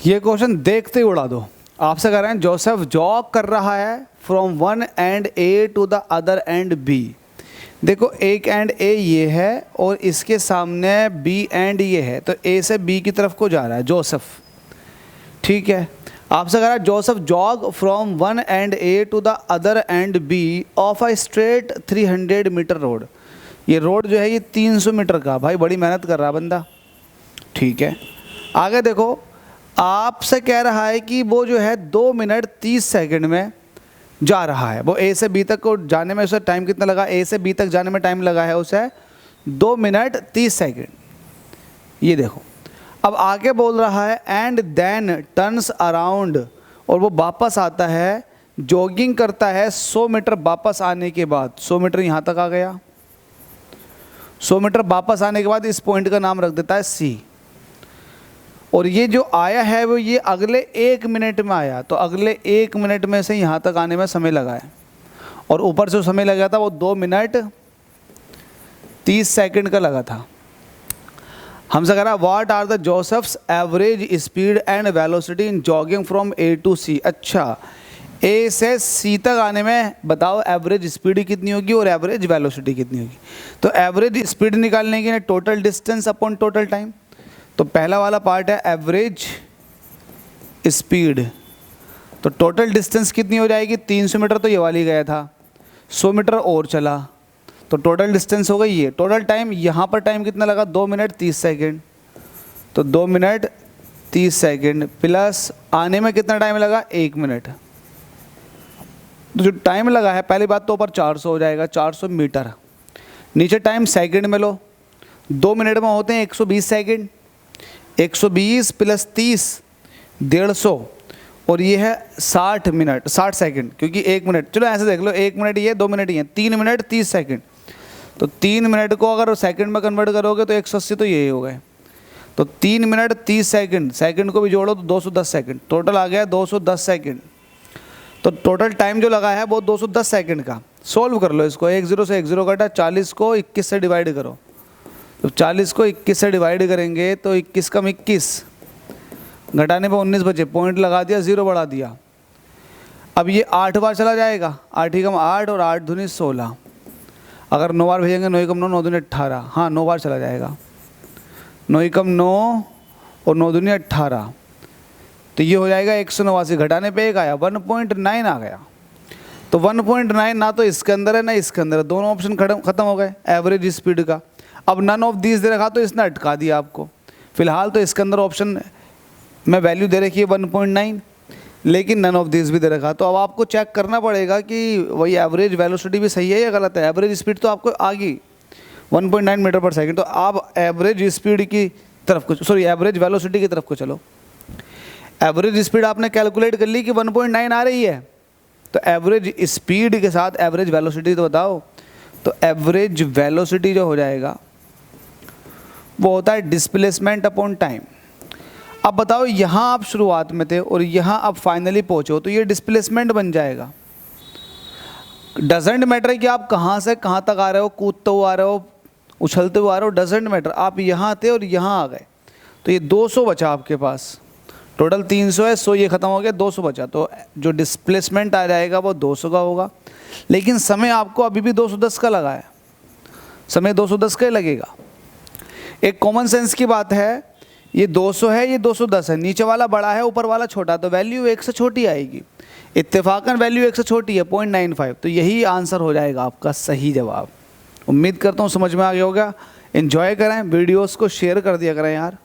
ये क्वेश्चन देखते ही उड़ा दो। आपसे कह रहे हैं जोसेफ जॉग कर रहा है from one end a to the other end b. देखो एक एंड ए ये है और इसके सामने बी एंड ये है, तो ए से बी की तरफ को जा रहा है जोसेफ। ठीक है, आपसे कह रहा है Joseph jog from one end a to the other end b of a straight 300 metre road. ये रोड जो है ये 300 मीटर का, भाई बड़ी मेहनत कर रहा है बंदा। ठीक है, आगे देखो, आपसे कह रहा है कि वो जो है 2 मिनट 30 सेकंड में जा रहा है। वो ए से बी तक को जाने में उसे टाइम कितना लगा, ए से बी तक जाने में टाइम लगा है उसे 2 मिनट 30 सेकंड। ये देखो, अब आगे बोल रहा है एंड देन टर्न्स अराउंड, और वो वापस आता है, जॉगिंग करता है 100 मीटर। वापस आने के बाद 100 मीटर यहाँ तक आ गया, 100 मीटर वापस आने के बाद इस पॉइंट का नाम रख देता है सी। और ये जो आया है वो ये अगले 1 मिनट में आया, तो अगले 1 मिनट में से यहाँ तक आने में समय लगा है। और ऊपर से समय लगा था वो 2 मिनट 30 सेकंड का लगा था। हमसे कह रहा what are the Joseph's average speed and velocity in jogging from A to C. अच्छा, ए से सी तक आने में बताओ एवरेज स्पीड कितनी होगी और एवरेज वेलोसिटी कितनी होगी। तो एवरेज स्पीड निकालने के लिए total distance upon total time. तो पहला वाला पार्ट है एवरेज स्पीड, तो टोटल डिस्टेंस कितनी हो जाएगी, 300 मीटर तो ये वाली गया था, 100 मीटर और चला, तो टोटल डिस्टेंस हो गई ये। टोटल टाइम, यहाँ पर टाइम कितना लगा, 2 मिनट 30 सेकंड। तो 2 मिनट 30 सेकंड प्लस आने में कितना टाइम लगा, 1 मिनट। तो जो टाइम लगा है, पहली बात तो ऊपर 400 हो जाएगा, 400 मीटर। नीचे टाइम सेकंड में लो, 2 मिनट में होते हैं 120 सेकंड, 120 प्लस 30 150, और ये है 60 मिनट 60 सेकंड, क्योंकि 1 मिनट, चलो ऐसे देख लो, 1 मिनट ये 2 मिनट ये 3 मिनट 30 सेकंड। तो 3 मिनट को अगर सेकंड में कन्वर्ट करोगे तो 180 तो यही हो गए। तो 3 मिनट 30 सेकंड, सेकंड को भी जोड़ो तो 210 सेकंड, टोटल आ गया 210 सेकंड। तो टोटल टाइम जो लगा है वो 210 सेकंड का। सोल्व कर लो इसको, 10 से 10 कटा, 40 को 21 से डिवाइड करो। तो 40 को 21 से डिवाइड करेंगे तो 21 कम 21, घटाने पर 19 बचे, पॉइंट लगा दिया, 0 बढ़ा दिया। अब ये 8 बार चला जाएगा, 8 ही कम 8 और 8 दूनी 16। अगर 9 बार भेजेंगे, 9 ही कम 9, 9 दूनी 18, हाँ 9 बार चला जाएगा, 9 ही कम 9 और 9 दूनी 18। तो ये हो जाएगा 189, घटाने पे 1 आया, 1.9 आ गया। तो 1.9 ना तो इसके अंदर है ना इसके अंदर है, दोनों ऑप्शन खत्म हो गए एवरेज स्पीड का। अब नन ऑफ दीज दे रखा तो इसने अटका दिया आपको। फिलहाल तो इसके अंदर ऑप्शन में वैल्यू दे रखी है 1.9, लेकिन नन ऑफ दीज भी दे रखा। तो अब आपको चेक करना पड़ेगा कि वही एवरेज वेलोसिटी भी सही है या गलत है। एवरेज स्पीड तो आपको आ गई 1.9 मीटर पर सेकंड, तो आप एवरेज स्पीड की तरफ को, सॉरी एवरेज वेलोसिटी की तरफ को चलो। एवरेज स्पीड आपने कैलकुलेट कर ली कि 1.9 आ रही है, तो एवरेज स्पीड के साथ एवरेज वेलोसिटी तो बताओ। तो एवरेज वेलोसिटी जो हो जाएगा वो होता है डिस्प्लेसमेंट अपॉन टाइम। अब बताओ, यहाँ आप शुरुआत में थे और यहाँ आप फाइनली पहुँचे हो, तो ये डिस्प्लेसमेंट बन जाएगा। डजेंट मैटर कि आप कहाँ से कहाँ तक आ रहे हो, कूदते हुए आ रहे हो, उछलते हुए आ रहे हो, डजेंट मैटर। आप यहाँ थे और यहाँ आ गए, तो ये 200 बचा आपके पास। टोटल 300 है, 100 ये ख़त्म हो गया, 200 बचा। तो जो डिस्प्लेसमेंट आ जाएगा वो 200 का होगा, लेकिन समय आपको अभी भी 210 का लगा है, समय 210 का ही लगेगा। एक कॉमन सेंस की बात है, ये 200 है, ये 210 है, नीचे वाला बड़ा है, ऊपर वाला छोटा, तो वैल्यू 1 से छोटी आएगी। इत्तेफाकन वैल्यू 1 से छोटी है 0.95, तो यही आंसर हो जाएगा आपका सही जवाब। उम्मीद करता हूँ समझ में आ गया होगा। एंजॉय करें, वीडियोस को शेयर कर दिया करें यार।